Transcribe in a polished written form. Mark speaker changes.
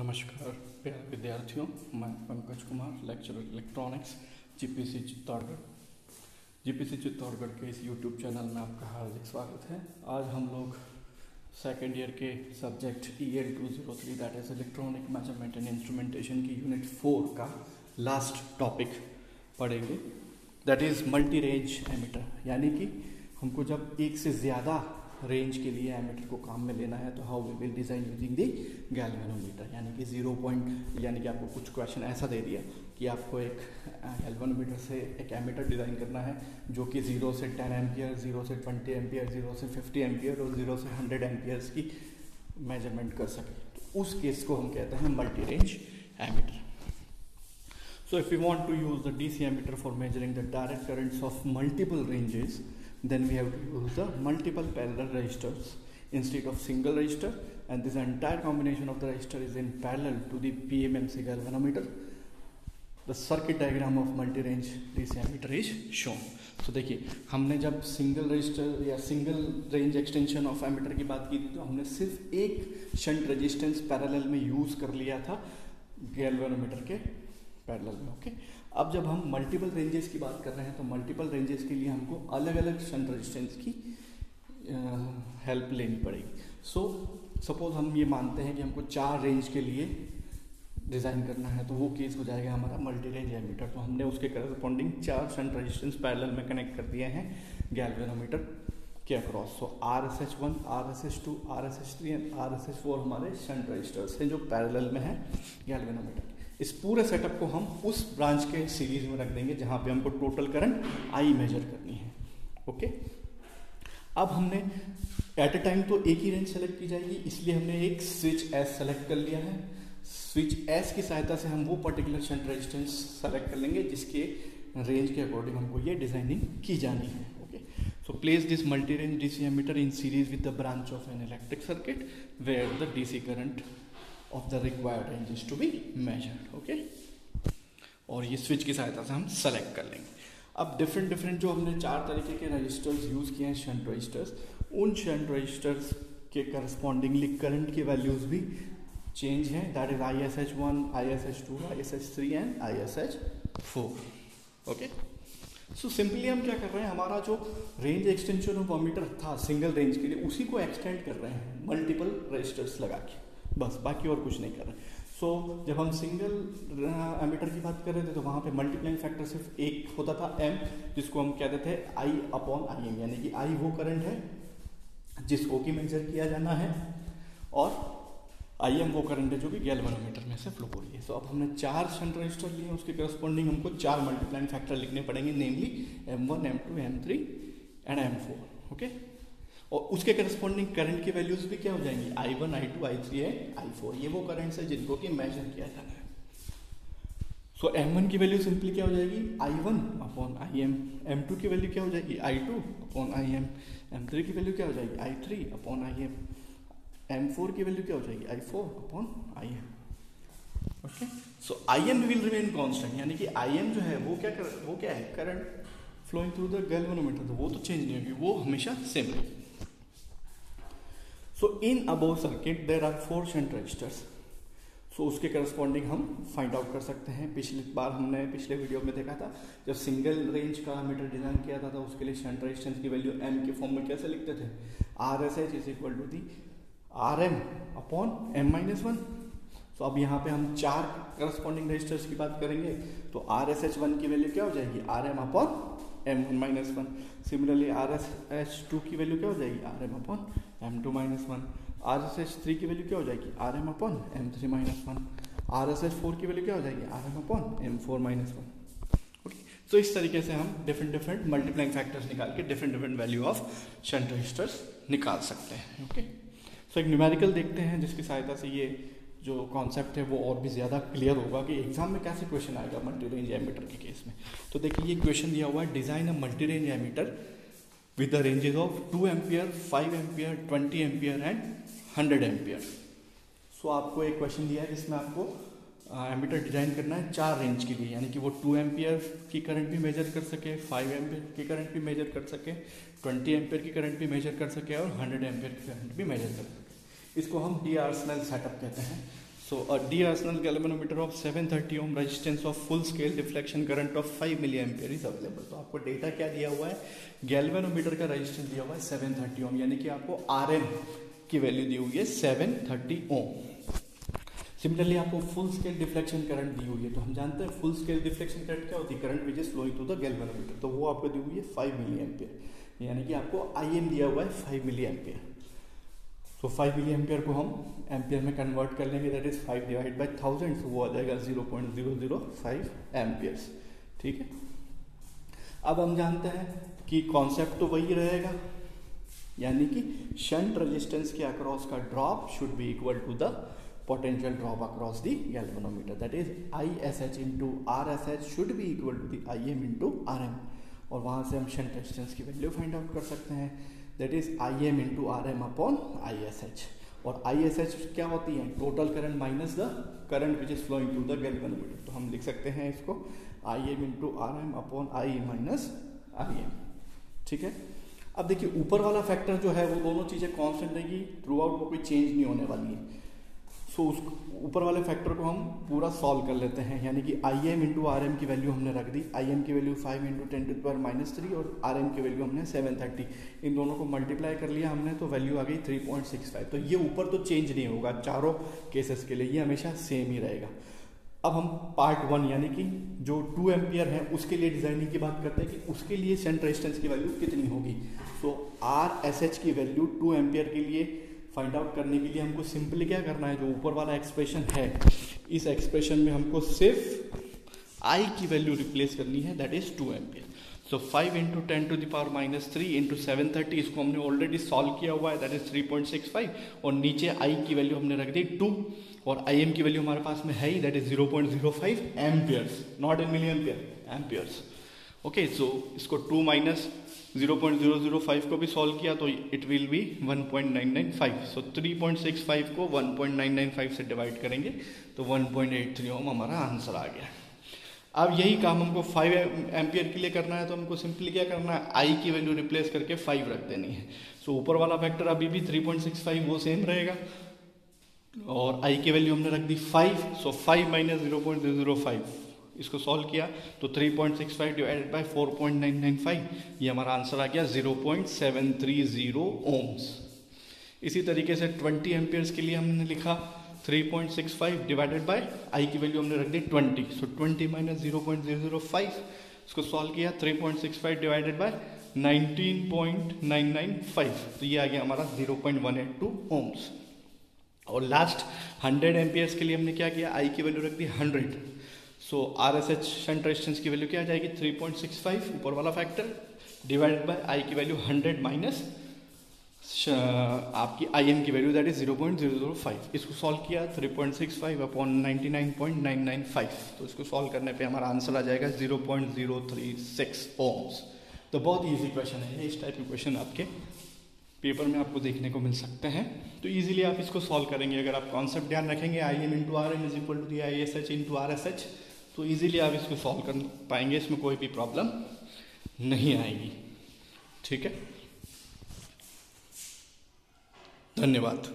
Speaker 1: नमस्कार प्यारे विद्यार्थियों, मैं Pankaj Kumar, lecturer electronics GPC Chittorgarh के इस यूट्यूब चैनल में आपका हार्दिक स्वागत है। आज हम लोग सेकेंड ईयर के subject EL 203 that is electronic measurement and instrumentation की यूनिट 4 का लास्ट टॉपिक पढ़ेंगे, that is multi range ammeter. यानी कि हमको जब एक से ज़्यादा रेंज के लिए एमीटर को काम में लेना है तो how we will design using the galvanometer. यानी कि 0 पॉइंट, यानी कि आपको कुछ क्वेश्चन ऐसा दे दिया कि आपको एक गैल्वेनोमीटर से एक एमीटर डिज़ाइन करना है जो कि 0 से 10 एम्पियर, 0 से 20 एम्पियर, 0 से 50 एम्पियर और 0 से 100 एम्पियर्स की मेजरमेंट कर सके, तो उस केस को हम कहते हैं multi range ammeter. So if we want to use the DC ammeter for measuring the direct currents of multiple ranges, then we have to use the multiple parallel resistors instead of single resistor, and this entire combination of the resistor is in parallel to the PMMC galvanometer. The circuit diagram of multi-range DC ammeter is shown. So देखिए, हमने जब single resistor या single range extension of ammeter की बात की थी तो हमने सिर्फ एक शंट रेजिस्टेंस पैरेलल में यूज कर लिया था गैल्वेनोमीटर के पैरेलल में। ओके, अब जब हम मल्टीपल रेंजेस की बात कर रहे हैं तो मल्टीपल रेंजेस के लिए हमको अलग अलग शंट रेजिस्टेंस की हेल्प लेनी पड़ेगी। सपोज हम ये मानते हैं कि हमको 4 रेंज के लिए डिज़ाइन करना है, तो वो केस हो जाएगा हमारा मल्टी रेंज एमीटर। तो हमने उसके करस्पॉन्डिंग 4 शंट रेजिस्टेंस पैरेलल में कनेक्ट कर दिए हैं गैल्वेनोमीटर के across. So RSH1, RSH2, RSH3 and RSH4 हमारे शंट रजिस्टर्स हैं जो पैरेलल में है गैल्वेनोमीटर। इस पूरे सेटअप को हम उस ब्रांच के सीरीज में रख देंगे जहां पे हमको टोटल करंट I मेजर करनी है। ओके, अब हमने एट अ टाइम तो एक ही रेंज सेलेक्ट की जाएगी, इसलिए हमने एक स्विच S सेलेक्ट कर लिया है। स्विच S की सहायता से हम वो पर्टिकुलर शंट रेजिस्टेंस सेलेक्ट कर लेंगे जिसके रेंज के अकॉर्डिंग हमको ये डिजाइनिंग की जानी है। Okay, so place this multi range DC ammeter in series with the branch of an electric circuit where the DC current of the required range is to be measured. Okay, और ये switch की सहायता से हम select कर लेंगे। अब different जो हमने 4 तरीके के रजिस्टर्स यूज किए हैं शंट रजिस्टर्स, उन शंट रजिस्टर्स के करस्पॉन्डिंगली करंट की वैल्यूज भी चेंज हैं, that is ISH1, ISH2, ISH3 and ISH4। Okay, so simply हम क्या कर रहे हैं, हमारा जो रेंज एक्सटेंशन ऑफ एमीटर था सिंगल रेंज के लिए उसी को एक्सटेंड कर रहे हैं मल्टीपल रजिस्टर्स लगा के, बस, बाकी और कुछ नहीं कर रहे। सो जब हम सिंगल एमीटर की बात कर रहे थे तो वहाँ पे मल्टीप्लाइंग फैक्टर सिर्फ एक होता था M, जिसको हम कहते थे I/IM, यानी कि I वो करंट है जिसको कि मेजर किया जाना है और IM वो करंट है जो कि गैल्वेनोमीटर में से फ्लो हो रही है। सो अब हमने 4 शंट रजिस्टर लिए, उसके करस्पॉन्डिंग हमको 4 मल्टीप्लाइंग फैक्टर लिखने पड़ेंगे, नेमली M1, M2, M3 and M4। Okay, और उसके करस्पॉन्डिंग करंट की वैल्यूज भी क्या हो जाएंगी, I1, I2, I3 and I4। ये वो करंट्स है जिनको कि मेजर किया जाना है। सो M1 की वैल्यू सिंपली क्या हो जाएगी, I1/IM। M2 की वैल्यू क्या हो जाएगी, I2/IM। M3 की वैल्यू क्या हो जाएगी, I3/IM। M4 की वैल्यू क्या हो जाएगी, I4/IM। Okay, so IM will remain constant, यानी कि IM जो है वो क्या है, current flowing through the galvanometer, तो वो तो चेंज नहीं होगी, वो हमेशा सेम रहेगी। So in above circuit there are 4 shunt resistors. So उसके करस्पॉन्डिंग हम फाइंड आउट कर सकते हैं। हमने पिछले वीडियो में देखा था, जब सिंगल रेंज का एमीटर डिजाइन किया था तो उसके लिए शंट रेजिस्टेंस की वैल्यू M के फॉर्म में कैसे लिखते थे, RSH is equal to the RM/M-1। तो अब यहाँ पे हम 4 करस्पॉन्डिंग रजिस्टर्स की बात करेंगे तो RSH1 की वैल्यू क्या हो जाएगी, RM/M1-1। सिमिलरली RSH2 की वैल्यू क्या हो जाएगी, RM/M2-1। RSH3 की वैल्यू क्या हो जाएगी, RM/M3-1। RSH4 की वैल्यू क्या हो जाएगी, RM/M4-1। ओके, तो इस तरीके से हम डिफरेंट मल्टीप्लाइंग फैक्टर्स निकाल के different value of shunt resistors निकाल सकते हैं। ओके, सो एक न्यूमेरिकल देखते हैं जिसकी सहायता से ये जो कॉन्सेप्ट है वो और भी ज़्यादा क्लियर होगा कि एग्जाम में कैसे क्वेश्चन आएगा मल्टी रेंज एमीटर के केस में। तो देखिए, ये क्वेश्चन दिया हुआ है, design a multi range ammeter with the ranges of 2 ampere, 5 ampere, 20 ampere and 100 ampere. So आपको एक क्वेश्चन दिया है जिसमें आपको एमीटर डिजाइन करना है 4 रेंज के लिए, यानी कि वो 2 एम्पियर की करंट भी मेजर कर सके, 5 एम्पियर की करंट भी मेजर कर सके, 20 एम्पियर की करंट भी मेजर कर सके और 100 एम्पियर की करंट भी मेजर कर सके। इसको हम डी आर्सनल सेटअप कहते हैं। So a D-Arsenal galvanometer of 730 ohm resistance of full scale deflection current of 5 milliampere is available. तो आपको डेटा क्या दिया हुआ है, गैल्वेनोमीटर का रेजिस्टेंस दिया हुआ है 730 ओम, यानी कि आपको Rm की वैल्यू दी हुई है 730 ओम। सिमिलरली आपको फुल स्केल डिफ्लेक्शन करंट दी हुई है, तो हम जानते हैं फुल स्केल डिफ्लेक्शन करंट क्या होती है, current which is flowing through the galvanometer, तो वो आपको दी हुई है 5 मिलीएम्पियर, यानी कि आपको Im दिया हुआ है 5 मिलीएम्पियर। तो 5 मिली एम्पियर को हम एम्पियर में कन्वर्ट कर लेंगे, दैट इज 5 डिवाइड बाई 1000, तो वो आ जाएगा 0.005 एम्पियर्स। ठीक है, अब हम जानते हैं कि कॉन्सेप्ट तो वही रहेगा, यानी कि शंट रेजिस्टेंस के अक्रॉस का drop should be equal to the potential drop across the galvanometer, that is ISH into RSH should be equal to the IM into RM, और वहां से हम शंट रेजिस्टेंस की वैल्यू फाइंड आउट कर सकते हैं, that is IM into RM upon ISH। और ISH क्या होती है, total current minus the current which is flowing to the galvanometer, तो हम लिख सकते हैं इसको IM into RM upon I minus IM। ठीक है, अब देखिए ऊपर वाला फैक्टर जो है वो दोनों चीजें कांस्टेंट रहेगी थ्रू आउट, वो कोई चेंज नहीं होने वाली है। सो उस ऊपर वाले फैक्टर को हम पूरा सॉल्व कर लेते हैं, यानी कि IM इंटू RM की वैल्यू हमने रख दी, IM की वैल्यू 5 इंटू 10⁻³ और RM की वैल्यू हमने 730, इन दोनों को मल्टीप्लाई कर लिया हमने, तो वैल्यू आ गई 3.65। तो ये ऊपर तो चेंज नहीं होगा चारों केसेस के लिए, ये हमेशा सेम ही रहेगा। अब हम पार्ट 1 यानी कि जो 2 एम्पियर है उसके लिए डिजाइनिंग की बात करते हैं कि उसके लिए शंट रेजिस्टेंस की वैल्यू कितनी होगी। सो RSH की वैल्यू 2 एम्पियर के लिए फाइंड आउट करने के लिए हमको सिंपली क्या करना है, जो ऊपर वाला एक्सप्रेशन है इस एक्सप्रेशन में हमको सिर्फ I की वैल्यू रिप्लेस करनी है, that is 2 ampere. So 5 into 10⁻³ into 730, इसको हमने ऑलरेडी सॉल्व किया हुआ है, दैट इज 3.65, और नीचे I की वैल्यू हमने रख दी 2, और IM की वैल्यू हमारे पास में है ही, that is 0.05 amperes, not in milli ampere, amperes. Okay, so इसको 2 माइनस 0.005 को भी सॉल्व किया तो इट विल बी 1.995। सो 3.65 को 1.995 से डिवाइड करेंगे तो 1.83 ओम हमारा आंसर आ गया। अब यही काम हमको 5 एम्पियर के लिए करना है, तो हमको सिंपली क्या करना है, I की वैल्यू रिप्लेस करके 5 रख देनी है। सो ऊपर वाला फैक्टर अभी भी 3.65 वो सेम रहेगा, और I की वैल्यू हमने रख दी 5, सो 5 माइनस 0.005, इसको सॉल्व किया तो 3.65 डिवाइडेड बाय 4.995, ये हमारा आंसर आ गया 0.730 ओम्स। इसी तरीके से 20 एम्पियर्स के लिए हमने लिखा 3.65 डिवाइडेड बाय I की वैल्यू हमने रख दी 20, सो 20 माइनस 0.005, इसको सॉल्व किया 3.65 डिवाइडेड बाय 19.995, तो ये आ गया हमारा 0.182 ओम्स। और लास्ट 100 एम्पियर्स के लिए हमने क्या किया, I की वैल्यू रख दी 100, सो RSH शंट रेजिस्टेंस की वैल्यू क्या आ जाएगी 3.65 ऊपर वाला फैक्टर डिवाइडेड बाय I की वैल्यू 100 माइनस आपकी IM की वैल्यू दैट इज 0.005, इसको सॉल्व किया 3.65 अपॉन 99.995, तो इसको सॉल्व करने पे हमारा आंसर आ जाएगा 0.036 ओम्स। तो बहुत ईजी क्वेश्चन है, इस टाइप के क्वेश्चन आपके पेपर में आपको देखने को मिल सकते हैं, तो इजीली आप इसको सॉल्व करेंगे अगर आप कॉन्सेप्ट ध्यान रखेंगे IM into RM is equal to ISH into RSH, तो इजीली आप इसको सॉल्व कर पाएंगे, इसमें कोई भी प्रॉब्लम नहीं आएगी। ठीक है, धन्यवाद।